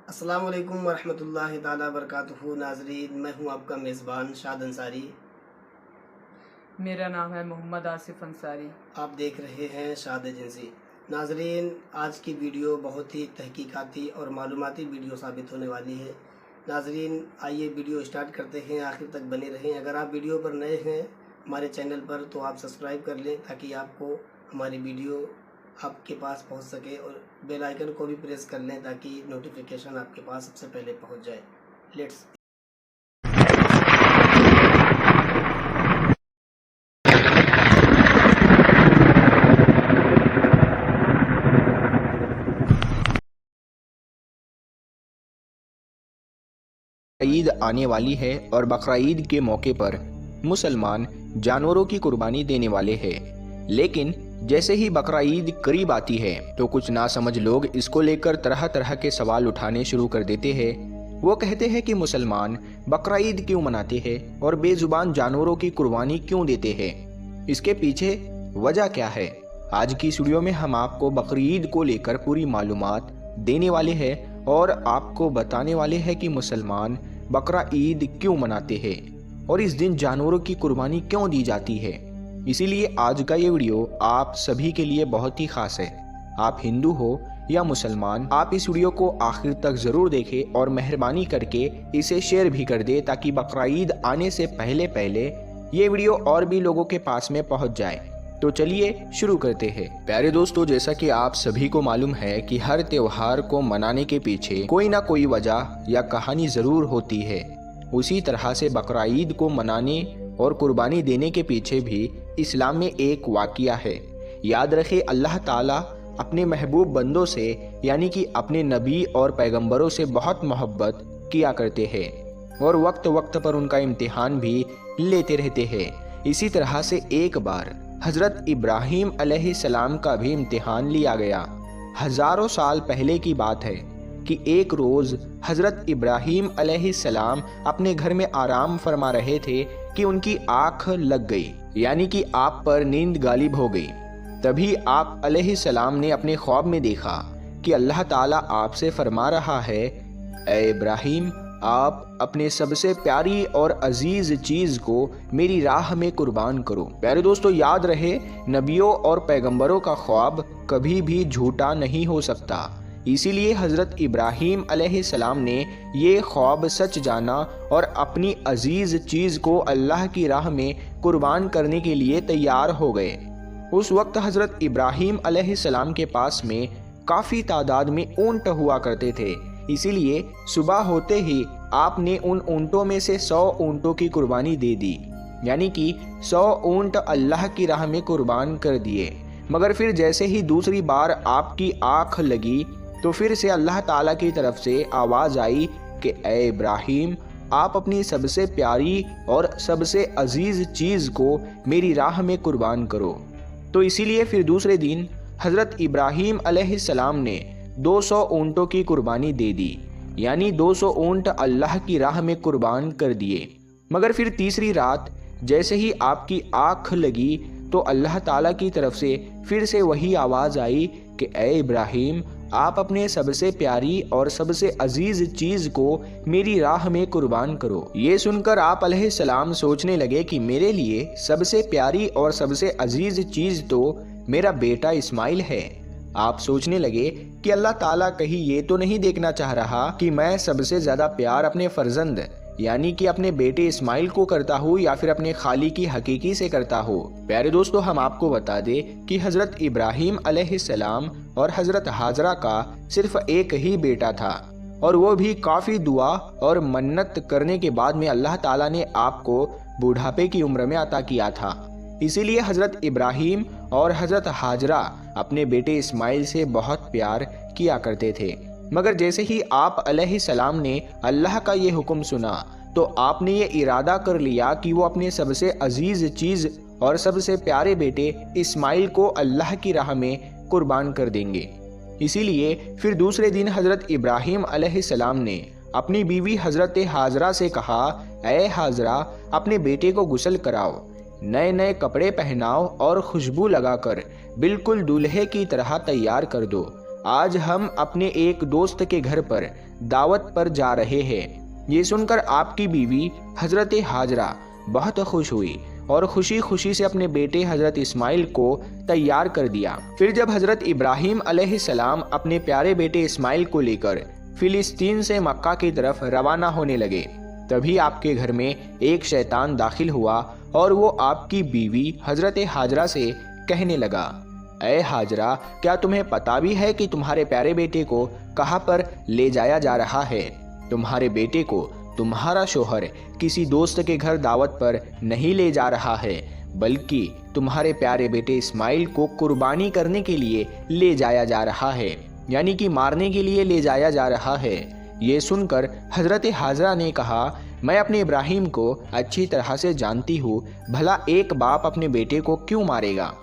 अस्सलाम वालेकुम वरहमतुल्लाहि ताला बरकातुहू। नाजरीन, मैं हूं आपका मेज़बान शाद अंसारी। मेरा नाम है मोहम्मद आसिफ अंसारी। आप देख रहे हैं शाद एजेंसी। नाजरीन, आज की वीडियो बहुत ही तहकीकाती और मालूमाती वीडियो साबित होने वाली है। नाजरीन, आइए वीडियो स्टार्ट करते हैं, आखिर तक बने रहें। अगर आप वीडियो पर नए हैं हमारे चैनल पर तो आप सब्सक्राइब कर लें ताकि आपको हमारी वीडियो आपके पास पहुंच सके, और बेल आइकन को भी प्रेस कर लें ताकि नोटिफिकेशन आपके पास सबसे पहले पहुंच जाए। लेट्स ईद आने वाली है और बकरा ईद के मौके पर मुसलमान जानवरों की कुर्बानी देने वाले हैं। लेकिन जैसे ही बकरा ईद करीब आती है तो कुछ नासमझ लोग इसको लेकर तरह तरह के सवाल उठाने शुरू कर देते हैं। वो कहते हैं कि मुसलमान बकरा ईद क्यों मनाते हैं और बेजुबान जानवरों की कुर्बानी क्यों देते हैं, इसके पीछे वजह क्या है। आज की इस वीडियो में हम आपको बकरी ईद को लेकर पूरी मालूमात देने वाले हैं और आपको बताने वाले हैं कि मुसलमान बकरा ईद क्यों मनाते हैं और इस दिन जानवरों की कुर्बानी क्यों दी जाती है। इसीलिए आज का ये वीडियो आप सभी के लिए बहुत ही खास है। आप हिंदू हो या मुसलमान, आप इस वीडियो को आखिर तक जरूर देखें और मेहरबानी करके इसे शेयर भी कर दे ताकि बकरा ईद आने से पहले पहले ये वीडियो और भी लोगों के पास में पहुंच जाए। तो चलिए शुरू करते हैं। प्यारे दोस्तों, जैसा कि आप सभी को मालूम है कि हर त्योहार को मनाने के पीछे कोई ना कोई वजह या कहानी जरूर होती है। उसी तरह से बकरा ईद को मनाने और कुर्बानी देने के पीछे भी इस्लाम में एक वाक़िया है। याद रखें, अल्लाह ताला अपने महबूब बंदों से यानी कि अपने नबी और पैगंबरों से बहुत मोहब्बत किया करते हैं और वक्त वक्त पर उनका इम्तिहान भी लेते रहते हैं। इसी तरह से एक बार हज़रत इब्राहीम अलैहिस्सलाम का भी इम्तिहान लिया गया। हज़ारों साल पहले की बात है कि एक रोज़ हज़रत इब्राहीम अलैहिस्सलाम अपने घर में आराम फरमा रहे थे कि उनकी आँख लग गई, यानी कि आप पर नींद गालिब हो गई। तभी आप अलैहिस्सलाम ने अपने ख्वाब में देखा कि अल्लाह ताला आपसे फरमा रहा है, ए इब्राहीम, आप अपने सबसे प्यारी और अजीज चीज को मेरी राह में कुर्बान करो। प्यारे दोस्तों, याद रहे, नबियों और पैगंबरों का ख्वाब कभी भी झूठा नहीं हो सकता। इसीलिए हजरत इब्राहीम अलैहिस्सलाम ने ये ख्वाब सच जाना और अपनी अजीज चीज को अल्लाह की राह में कुर्बान करने के लिए तैयार हो गए। उस वक्त हजरत इब्राहीम अलैहिस्सलाम के पास में काफी तादाद में ऊंट हुआ करते थे। इसीलिए सुबह होते ही आपने उन ऊंटों में से 100 ऊंटों की कुर्बानी दे दी, यानी कि 100 ऊंट अल्लाह की राह में कुर्बान कर दिए। मगर फिर जैसे ही दूसरी बार आपकी आँख लगी तो फिर से अल्लाह ताला की तरफ से आवाज़ आई कि ए इब्राहीम, आप अपनी सबसे प्यारी और सबसे अजीज़ चीज़ को मेरी राह में कुर्बान करो। तो इसीलिए फिर दूसरे दिन हज़रत इब्राहीम अलैहिस्सलाम ने 200 ऊंटों की कुर्बानी दे दी, यानी 200 ऊंट अल्लाह की राह में कुर्बान कर दिए। मगर फिर तीसरी रात जैसे ही आपकी आँख लगी तो अल्लाह ताला की तरफ से फिर से वही आवाज़ आई कि ए इब्राहीम, आप अपने सबसे प्यारी और सबसे अजीज चीज़ को मेरी राह में कुर्बान करो। ये सुनकर आप अलैहिस्सलाम सोचने लगे कि मेरे लिए सबसे प्यारी और सबसे अजीज चीज़ तो मेरा बेटा इस्माइल है। आप सोचने लगे कि अल्लाह ताला कहीं ये तो नहीं देखना चाह रहा कि मैं सबसे ज़्यादा प्यार अपने फर्जंद यानी कि अपने बेटे इस्माइल को करता हूँ या फिर अपने खाली की हकीकी से करता हूँ। प्यारे दोस्तों, हम आपको बता दें कि हज़रत इब्राहीम अलैहिस्सलाम और हज़रत हाजरा का सिर्फ एक ही बेटा था और वो भी काफ़ी दुआ और मन्नत करने के बाद में अल्लाह ताला ने आपको बुढ़ापे की उम्र में अता किया था। इसीलिए हज़रत इब्राहीम और हज़रत हाजरा अपने बेटे इस्माइल से बहुत प्यार किया करते थे। मगर जैसे ही आप अलैहिस्सलाम ने अल्लाह का ये हुक्म सुना तो आपने ये इरादा कर लिया कि वो अपने सबसे अजीज़ चीज़ और सबसे प्यारे बेटे इस्माइल को अल्लाह की राह में कुर्बान कर देंगे। इसीलिए फिर दूसरे दिन हज़रत इब्राहीम अलैहिस्सलाम ने अपनी बीवी हज़रत हाजरा से कहा, ए हाजरा, अपने बेटे को गुस्ल कराओ, नए नए कपड़े पहनाओ और खुशबू लगाकर बिल्कुल दूल्हे की तरह तैयार कर दो। आज हम अपने एक दोस्त के घर पर दावत पर जा रहे हैं। ये सुनकर आपकी बीवी हजरत हाजरा बहुत खुश हुई और खुशी खुशी से अपने बेटे हजरत इस्माइल को तैयार कर दिया। फिर जब हजरत इब्राहिम अलैहिस्सलाम अपने प्यारे बेटे इस्माइल को लेकर फिलिस्तीन से मक्का की तरफ रवाना होने लगे, तभी आपके घर में एक शैतान दाखिल हुआ और वो आपकी बीवी हजरत हाजरा से कहने लगा, ऐ हाजरा, क्या तुम्हें पता भी है कि तुम्हारे प्यारे बेटे को कहाँ पर ले जाया जा रहा है? तुम्हारे बेटे को तुम्हारा शोहर किसी दोस्त के घर दावत पर नहीं ले जा रहा है, बल्कि तुम्हारे प्यारे बेटे इस्माइल को कुर्बानी करने के लिए ले जाया जा रहा है, यानी कि मारने के लिए ले जाया जा रहा है। ये सुनकर हजरत हाजरा ने कहा, मैं अपने इब्राहिम को अच्छी तरह से जानती हूँ, भला एक बाप अपने बेटे को क्यों मारेगा?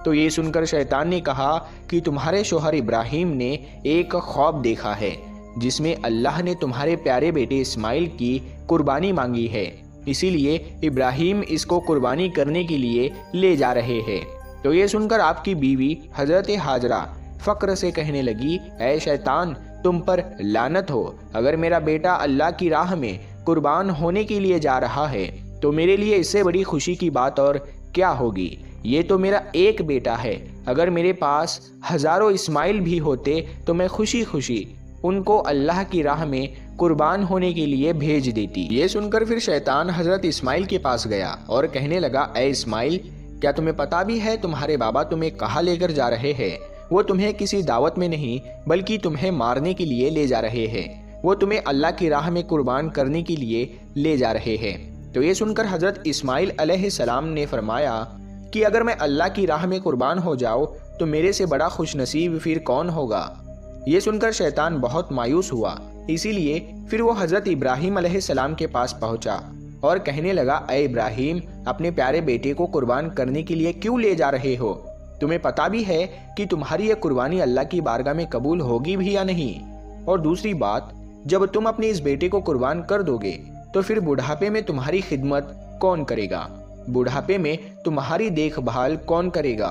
तो ये सुनकर शैतान ने कहा कि तुम्हारे शोहर इब्राहिम ने एक ख्वाब देखा है जिसमें अल्लाह ने तुम्हारे प्यारे बेटे इस्माइल की कुर्बानी मांगी है, इसीलिए इब्राहिम इसको कुर्बानी करने के लिए ले जा रहे हैं। तो ये सुनकर आपकी बीवी हजरत हाजरा फक्र से कहने लगी, ऐ शैतान, तुम पर लानत हो, अगर मेरा बेटा अल्लाह की राह में कुर्बान होने के लिए जा रहा है तो मेरे लिए इससे बड़ी खुशी की बात और क्या होगी। ये तो मेरा एक बेटा है, अगर मेरे पास हजारों इस्माइल भी होते तो मैं खुशी खुशी उनको अल्लाह की राह में कुर्बान होने के लिए भेज देती। ये सुनकर फिर शैतान हजरत इस्माइल के पास गया और कहने लगा, ऐ इस्माइल, क्या तुम्हें पता भी है तुम्हारे बाबा तुम्हें कहाँ लेकर जा रहे हैं? वो तुम्हें किसी दावत में नहीं बल्कि तुम्हें मारने के लिए ले जा रहे हैं। वो तुम्हें अल्लाह की राह में कुर्बान करने के लिए ले जा रहे हैं। तो ये सुनकर हजरत इस्माइल अलैहिस्सलाम ने फरमाया कि अगर मैं अल्लाह की राह में कुर्बान हो जाऊं तो मेरे से बड़ा खुश नसीब फिर कौन होगा। ये सुनकर शैतान बहुत मायूस हुआ, इसीलिए फिर वो हजरत इब्राहिम अलैहिस्सलाम के पास पहुंचा और कहने लगा, ऐ इब्राहिम, अपने प्यारे बेटे को कुर्बान करने के लिए क्यों ले जा रहे हो? तुम्हें पता भी है कि तुम्हारी यह कुर्बानी अल्लाह की बारगाह में कबूल होगी भी या नहीं? और दूसरी बात, जब तुम अपने इस बेटे को कुर्बान कर दोगे तो फिर बुढ़ापे में तुम्हारी खिदमत कौन करेगा? बुढ़ापे में तुम्हारी देखभाल कौन करेगा?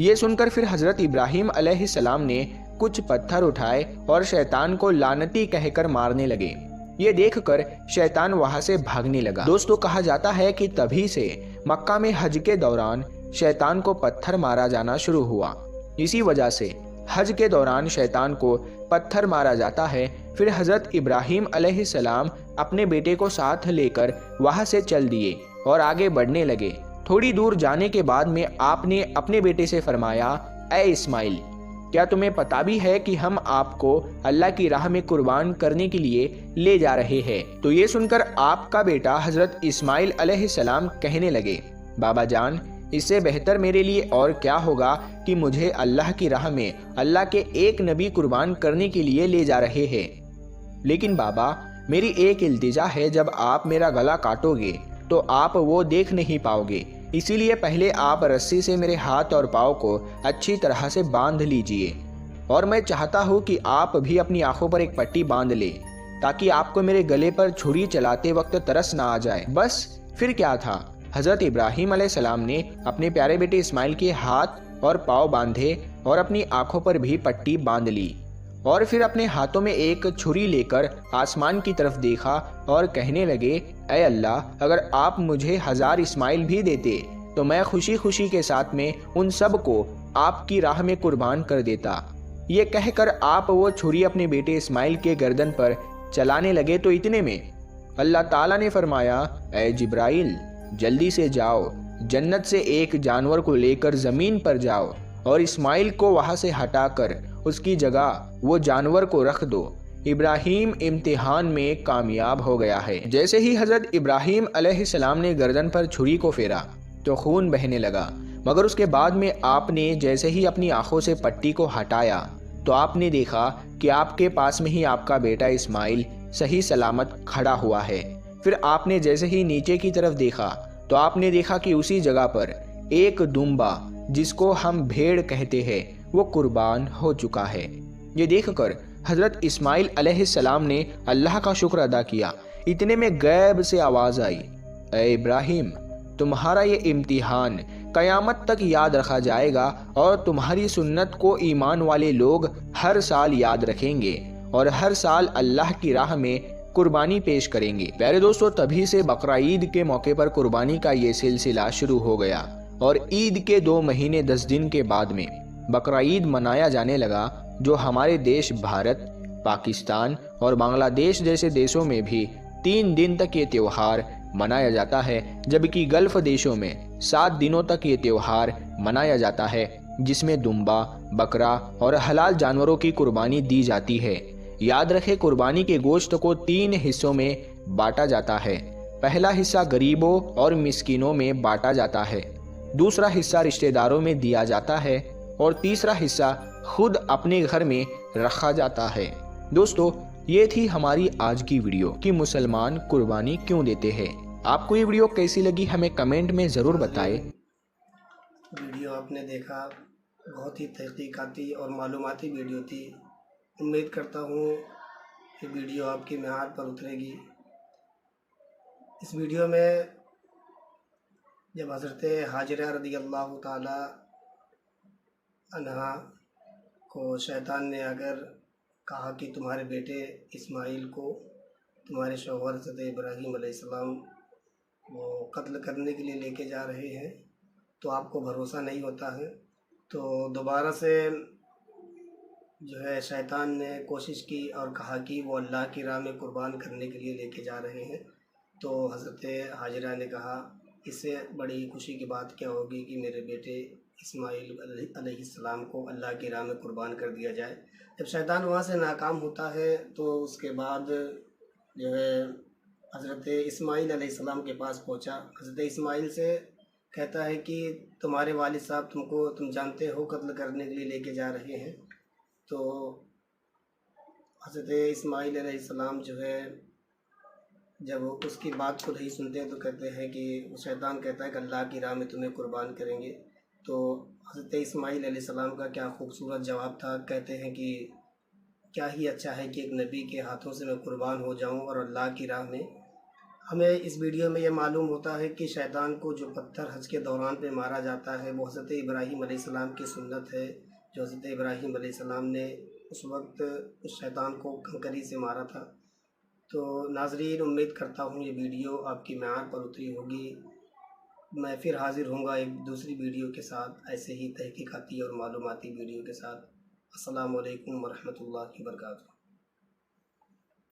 ये सुनकर फिर हजरत इब्राहिम अलैहिस्सलाम ने कुछ पत्थर उठाए और शैतान को लानती कहकर मारने लगे। ये देखकर शैतान वहां से भागने लगा। दोस्तों, कहा जाता है कि तभी से मक्का में हज के दौरान शैतान को पत्थर मारा जाना शुरू हुआ। इसी वजह से हज के दौरान शैतान को पत्थर मारा जाता है। फिर हजरत इब्राहिम अलैहिस्सलाम अपने बेटे को साथ लेकर वहां से चल दिए और आगे बढ़ने लगे। थोड़ी दूर जाने के बाद में आपने अपने बेटे से फरमाया, ऐ इस्माइल, क्या तुम्हें पता भी है कि हम आपको अल्लाह की राह में कुर्बान करने के लिए ले जा रहे हैं? तो ये सुनकर आपका बेटा हजरत इस्माइल अलैहिस्सलाम कहने लगे, बाबा जान, इससे बेहतर मेरे लिए और क्या होगा कि मुझे अल्लाह की राह में अल्लाह के एक नबी कुर्बान करने के लिए ले जा रहे हैं। लेकिन बाबा, मेरी एक इल्तिजा है, जब आप मेरा गला काटोगे तो आप वो देख नहीं पाओगे, इसीलिए पहले आप रस्सी से मेरे हाथ और पाँव को अच्छी तरह से बांध लीजिए। और मैं चाहता हूँ कि आप भी अपनी आंखों पर एक पट्टी बांध ले, ताकि आपको मेरे गले पर छुरी चलाते वक्त तरस ना आ जाए। बस फिर क्या था, हजरत इब्राहिम अलैहिस्सलाम ने अपने प्यारे बेटे इस्माइल के हाथ और पाँव बांधे और अपनी आंखों पर भी पट्टी बांध ली और फिर अपने हाथों में एक छुरी लेकर आसमान की तरफ देखा और कहने लगे, ऐ अल्लाह, अगर आप मुझे 1000 इस्माइल भी देते तो मैं खुशी खुशी के साथ में उन सब को आपकी राह में कुर्बान कर देता। ये कहकर आप वो छुरी अपने बेटे इस्माइल के गर्दन पर चलाने लगे तो इतने में अल्लाह ताला ने फरमाया, ऐ जिब्राइल, जल्दी से जाओ, जन्नत से एक जानवर को लेकर जमीन पर जाओ और इस्माइल को वहां से हटाकर उसकी जगह वो जानवर को रख दो। इब्राहिम इम्तिहान में कामयाब हो गया है। जैसे ही हजरत इब्राहिम अलैहिस्सलाम ने गर्दन पर छुरी को फेरा तो खून बहने लगा, मगर उसके बाद में आपने जैसे ही अपनी आंखों से पट्टी को हटाया तो आपने देखा कि आपके पास में ही आपका बेटा इस्माइल सही सलामत खड़ा हुआ है। फिर आपने जैसे ही नीचे की तरफ देखा तो आपने देखा कि उसी जगह पर एक दुम्बा, जिसको हम भेड़ कहते हैं, वो कुर्बान हो चुका है। ये देखकर हजरत इस्माइल अलैहिस्सलाम ने अल्लाह का शुक्र अदा किया। इतने में गैब से आवाज आई, ऐ इब्राहिम, तुम्हारा ये इम्तिहान क़यामत तक याद रखा जाएगा और तुम्हारी सुन्नत को ईमान वाले लोग हर साल याद रखेंगे और हर साल अल्लाह की राह में कुर्बानी पेश करेंगे। प्यारे दोस्तों, तभी से बकरा ईद के मौके पर कुर्बानी का ये सिलसिला शुरू हो गया और ईद के 2 महीने 10 दिन के बाद में बकरा ईद मनाया जाने लगा, जो हमारे देश भारत, पाकिस्तान और बांग्लादेश जैसे देशों में भी 3 दिन तक ये त्यौहार मनाया जाता है, जबकि गल्फ देशों में 7 दिनों तक ये त्यौहार मनाया जाता है, जिसमें दुम्बा, बकरा और हलाल जानवरों की कुर्बानी दी जाती है। याद रखें, कुर्बानी के गोश्त को 3 हिस्सों में बांटा जाता है। पहला हिस्सा गरीबों और मिस्कीनों में बांटा जाता है, दूसरा हिस्सा रिश्तेदारों में दिया जाता है और तीसरा हिस्सा खुद अपने घर में रखा जाता है। दोस्तों, ये थी हमारी आज की वीडियो कि मुसलमान कुर्बानी क्यों देते हैं। आपको ये वीडियो कैसी लगी हमें कमेंट में ज़रूर बताएं। वीडियो आपने देखा, बहुत ही तहकीकाती और मालूमाती वीडियो थी। उम्मीद करता हूँ कि वीडियो आपकी मेआर पर उतरेगी। इस वीडियो में जब हज़रत हाजिरा रज़ियल्लाहु ताला अन्हा को शैतान ने अगर कहा कि तुम्हारे बेटे इस्माइल को तुम्हारे शौहर हज़रत इब्राहीम अलैहिस्सलाम वो कत्ल करने के लिए लेके जा रहे हैं, तो आपको भरोसा नहीं होता है, तो दोबारा से जो है शैतान ने कोशिश की और कहा कि वो अल्लाह की राह में कुर्बान करने के लिए लेके जा रहे हैं। तो हज़रत हाजिरा ने कहा, इससे बड़ी खुशी की बात क्या होगी कि मेरे बेटे इस्माइल अलैहिस्सलाम को अल्लाह की राह में कुर्बान कर दिया जाए। जब शैतान वहाँ से नाकाम होता है तो उसके बाद जो है हज़रत इस्माइल अलैहिस्सलाम के पास पहुँचा। हज़रत इस्माइल से कहता है कि तुम्हारे वालिद साहब तुम जानते हो कत्ल करने के लिए लेके जा रहे हैं। तो हज़रत इस्माइल अलैहिस्सलाम जो है जब उसकी बात को नहीं सुनते तो कहते हैं कि शैतान कहता है कि अल्लाह की राह में तुम्हें कुर्बान करेंगे। तो हज़रत इस्माइल अलैहिस्सलाम का क्या खूबसूरत जवाब था। कहते हैं कि क्या ही अच्छा है कि एक नबी के हाथों से मैं कुर्बान हो जाऊं और अल्लाह की राह में। हमें इस वीडियो में यह मालूम होता है कि शैतान को जो पत्थर हज के दौरान पे मारा जाता है वो हज़रत इब्राहीम अलैहिस्सलाम की सुन्नत है, जो हज़रत इब्राहीम अलैहिस्सलाम ने उस वक्त उस शैतान को कंकरी से मारा था। तो नाज़रीन, उम्मीद करता हूँ ये वीडियो आपकी मेआर पर उतरी होगी। मैं फिर हाज़िर होऊंगा एक दूसरी वीडियो के साथ, ऐसे ही तहकीकाती और मालूमाती वीडियो के साथ। अस्सलामु अलैकुम वरहमतुल्लाहि वबरकातुहू।